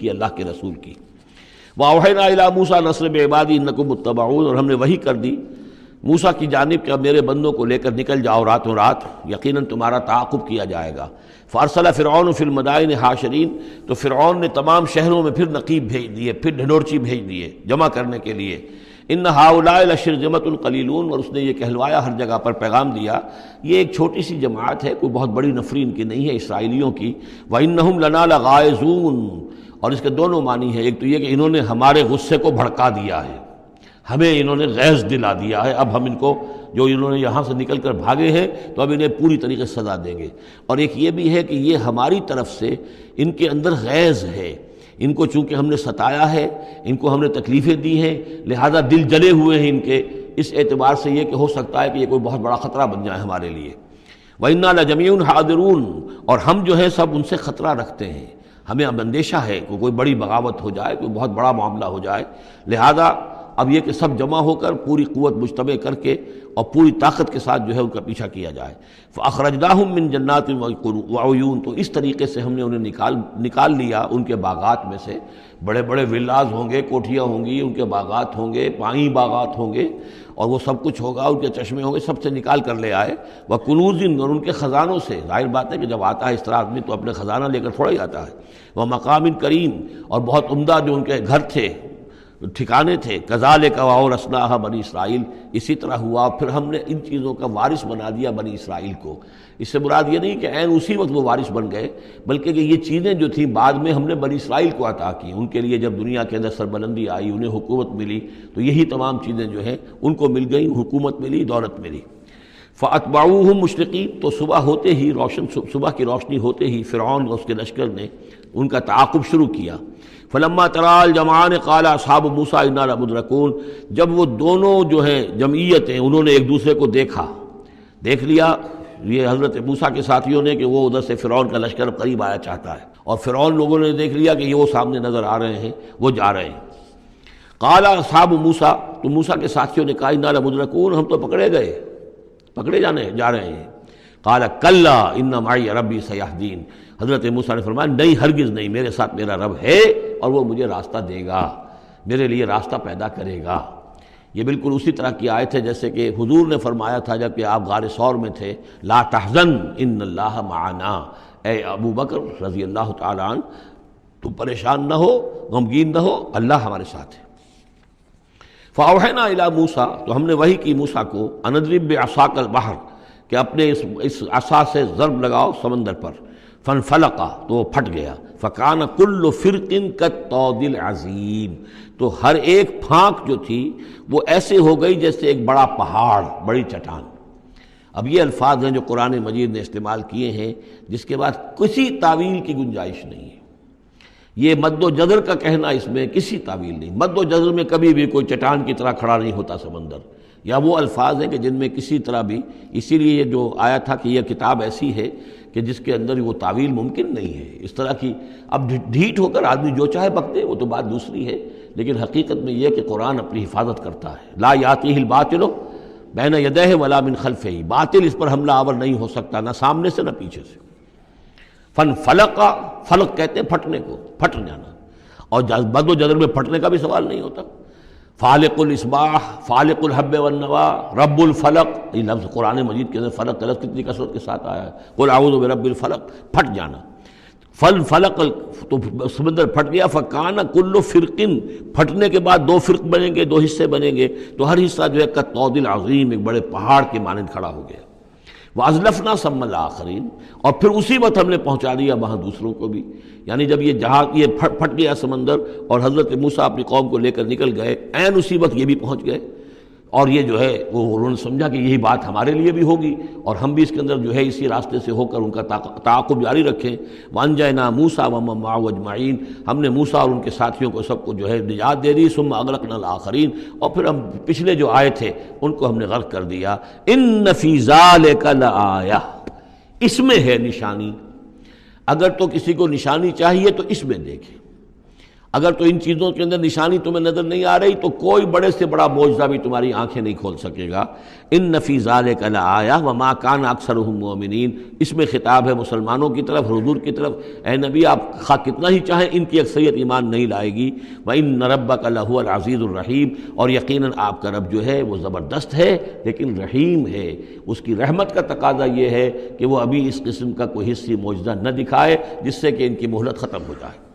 کی اللہ کے رسول کی۔ وَأَوْحَيْنَا إِلَىٰ مُوسَىٰ نَصْرِ بِعِبَادِي إِنَّكُمْ مُتَّبَعُونَ، اور ہم نے وحی کر دی موسیٰ کی جانب کہ اب میرے بندوں کو لے کر نکل جاؤ راتوں رات، یقیناً تمہارا تعاقب کیا جائے گا۔ فَأَرْسَلَ فِرْعَوْنُ فِي الْمَدَائِنِ حَاشِرِينَ، تو فرعون نے تمام شہروں میں پھر نقیب بھیج دیے، پھر ڈھنڈورچی بھیج دیے جمع کرنے کے لیے۔ إِنَّ هَٰؤُلَاءِ لَشِرْذِمَةٌ قَلِيلُونَ، اور اس نے یہ کہلوایا ہر جگہ پر پیغام دیا، یہ ایک چھوٹی سی جماعت ہے، کوئی بہت بڑی نفری ان کی نہیں ہے اسرائیلیوں کی۔ وَإِنَّهُمْ لَنَا لَغَائِظُونَ، اور اس کے دونوں معنی ہیں، ایک تو یہ کہ انہوں نے ہمارے غصے کو بھڑکا دیا ہے، ہمیں انہوں نے غیظ دلا دیا ہے، اب ہم ان کو جو انہوں نے یہاں سے نکل کر بھاگے ہیں تو اب انہیں پوری طریقے سے سزا دیں گے۔ اور ایک یہ بھی ہے کہ یہ ہماری طرف سے ان کے اندر غیظ ہے، ان کو چونکہ ہم نے ستایا ہے، ان کو ہم نے تکلیفیں دی ہیں، لہذا دل جلے ہوئے ہیں ان کے، اس اعتبار سے یہ کہ ہو سکتا ہے کہ یہ کوئی بہت بڑا خطرہ بن جائے ہمارے لیے۔ وَإِنَّا لَجَمِيعٌ حَاذِرُونَ، اور ہم جو ہیں سب ان سے خطرہ رکھتے ہیں، ہمیں اب اندیشہ ہے کہ کوئی بڑی بغاوت ہو جائے، کوئی بہت بڑا معاملہ ہو جائے، لہذا اب یہ کہ سب جمع ہو کر پوری قوت مجتمع کر کے اور پوری طاقت کے ساتھ جو ہے ان کا پیچھا کیا جائے۔ فَأَخْرَجْنَاهُم مِّن جَنَّاتٍ وَعُيُونٍ، تو اس طریقے سے ہم نے انہیں نکال لیا ان کے باغات میں سے، بڑے بڑے ولاز ہوں گے، کوٹھیاں ہوں گی، ان کے باغات ہوں گے، پانی باغات ہوں گے، اور وہ سب کچھ ہوگا، ان کے چشمے ہوں گے، سب سے نکال کر لے آئے۔ وَكُنُوزٍ، اور ان کے خزانوں سے، ظاہر بات ہے کہ جب آتا ہے اس طرح آدمی تو اپنے خزانہ لے کر تھوڑا ہی آتا ہے۔ وَمَقَامٍ كَرِيمٍ، اور بہت عمدہ جو ان کے گھر تھے، ٹھکانے تھے۔ کذالک وَأَوْرَثْنَاهَا بنی اسرائیل، اسی طرح ہوا پھر ہم نے ان چیزوں کا وارث بنا دیا بنی اسرائیل کو۔ اس سے مراد یہ نہیں کہ عین اسی وقت وہ وارث بن گئے، بلکہ کہ یہ چیزیں جو تھیں بعد میں ہم نے بنی اسرائیل کو عطا کی، ان کے لیے جب دنیا کے اندر سربلندی آئی، انہیں حکومت ملی، تو یہی تمام چیزیں جو ہیں ان کو مل گئیں، حکومت ملی، دولت ملی۔ فَأَتْبَعُوهُم مُشْرِقِينَ، تو صبح ہوتے ہی صبح کی روشنی ہوتے ہی فرعون اور اس کے لشکر نے ان کا تعاقب شروع کیا۔ فلما ترى الجمعان قال اصحاب موسیٰ انا لمدرکون، جب وہ دونوں جو ہیں جمعیتیں انہوں نے ایک دوسرے کو دیکھ لیا، یہ حضرت موسیٰ کے ساتھیوں نے کہ وہ ادھر سے فرعون کا لشکر قریب آیا چاہتا ہے، اور فرعون لوگوں نے دیکھ لیا کہ یہ وہ سامنے نظر آ رہے ہیں، وہ جا رہے ہیں۔ قال اصحاب موسیٰ، تو موسیٰ کے ساتھیوں نے کہا انا لمدرکون، ہم تو پکڑے جا رہے ہیں۔ قال کلا ان معی ربی سیہدین، حضرت موسیٰ نے فرمایا نہیں، ہرگز نہیں، میرے ساتھ میرا رب ہے اور وہ مجھے راستہ دے گا، میرے لیے راستہ پیدا کرے گا۔ یہ بالکل اسی طرح کی آیت ہے جیسے کہ حضور نے فرمایا تھا جب کہ آپ غار ثور میں تھے، لا تحزن ان اللہ معنا، اے ابو بکر رضی اللہ تعالی عنہ تم پریشان نہ ہو، غمگین نہ ہو، اللہ ہمارے ساتھ ہے۔ فاوحینا الی موسیٰ، تو ہم نے وحی کی موسیٰ کو، ان اضرب بعصاک البحر، کہ اپنے اس عصا سے ضرب لگاؤ سمندر پر، فانفلق، تو وہ پھٹ گیا، فکان کل فرق کالطود العظیم، تو ہر ایک پھانک جو تھی وہ ایسے ہو گئی جیسے ایک بڑا پہاڑ، بڑی چٹان۔ اب یہ الفاظ ہیں جو قرآن مجید نے استعمال کیے ہیں، جس کے بعد کسی تعویل کی گنجائش نہیں ہے۔ یہ مد و جزر کا کہنا، اس میں کسی تعویل نہیں، مد و جزر میں کبھی بھی کوئی چٹان کی طرح کھڑا نہیں ہوتا سمندر، یا وہ الفاظ ہیں کہ جن میں کسی طرح بھی، اسی لیے یہ جو آیا تھا کہ یہ کتاب ایسی ہے کہ جس کے اندر وہ تعویل ممکن نہیں ہے اس طرح کی۔ اب ڈھیٹ ہو کر آدمی جو چاہے بک دے، وہ تو بات دوسری ہے، لیکن حقیقت میں یہ کہ قرآن اپنی حفاظت کرتا ہے۔ لا یاتیہ الباطل بین یدیہ ولا من خلفہ، باطل اس پر حملہ آور نہیں ہو سکتا، نہ سامنے سے نہ پیچھے سے۔ فانفلق، فلق کہتے ہیں پھٹنے کو، پھٹ جانا، اور بد و جدر میں پھٹنے کا بھی سوال نہیں ہوتا۔ فالق الاصباح، فالق الحب والنوا، رب الفلق، یہ لفظ قرآن مجید کے اندر فلق کا لفظ کتنی کثرت کے ساتھ آیا ہے، قل اعوذ برب الفلق، پھٹ جانا۔ فلق، تو سمندر پھٹ گیا، فکان کل فرق، پھٹنے کے بعد دو فرق بنیں گے، دو حصے بنیں گے، تو ہر حصہ جو ہے کالطود العظیم، ایک بڑے پہاڑ کے مانند کھڑا ہو گیا۔ وَأَزْلَفْنَا ثَمَّ الْآخَرِينَ، اور پھر اسی وقت ہم نے پہنچا دیا وہاں دوسروں کو بھی، یعنی جب یہ جہاز یہ پھٹ گیا سمندر اور حضرت موسیٰ اپنی قوم کو لے کر نکل گئے، عین اسی وقت یہ بھی پہنچ گئے، اور یہ جو ہے وہ انہوں نے سمجھا کہ یہی بات ہمارے لیے بھی ہوگی، اور ہم بھی اس کے اندر جو ہے اسی راستے سے ہو کر ان کا تعاقب جاری رکھیں۔ وَأَنجَيْنَا مُوسَىٰ وَمَن مَّعَهُ أَجْمَعِينَ، ہم نے موسیٰ اور ان کے ساتھیوں کو سب کو جو ہے نجات دے دی۔ ثُمَّ أَغْرَقْنَا الْآخَرِينَ، اور پھر ہم پچھلے جو آئے تھے ان کو ہم نے غرق کر دیا۔ إِنَّ فِي ذَلِكَ لَآیَةً، اس میں ہے نشانی، اگر تو کسی کو نشانی چاہیے تو اس میں دیکھیں۔ اگر تو ان چیزوں کے اندر نشانی تمہیں نظر نہیں آ رہی تو کوئی بڑے سے بڑا معجزہ بھی تمہاری آنکھیں نہیں کھول سکے گا۔ ان فی ذلک لآیہ وما کان اکثرهم مؤمنین، اس میں خطاب ہے مسلمانوں کی طرف، حضور کی طرف۔ اے نبی آپ خواہ کتنا ہی چاہیں ان کی اکثریت ایمان نہیں لائے گی۔ وان ربک لہو العزیز الرحیم، اور یقیناً آپ کا رب جو ہے وہ زبردست ہے لیکن رحیم ہے۔ اس کی رحمت کا تقاضا یہ ہے کہ وہ ابھی اس قسم کا کوئی حصی معجزہ نہ دکھائے جس سے کہ ان کی مہلت ختم ہو جائے۔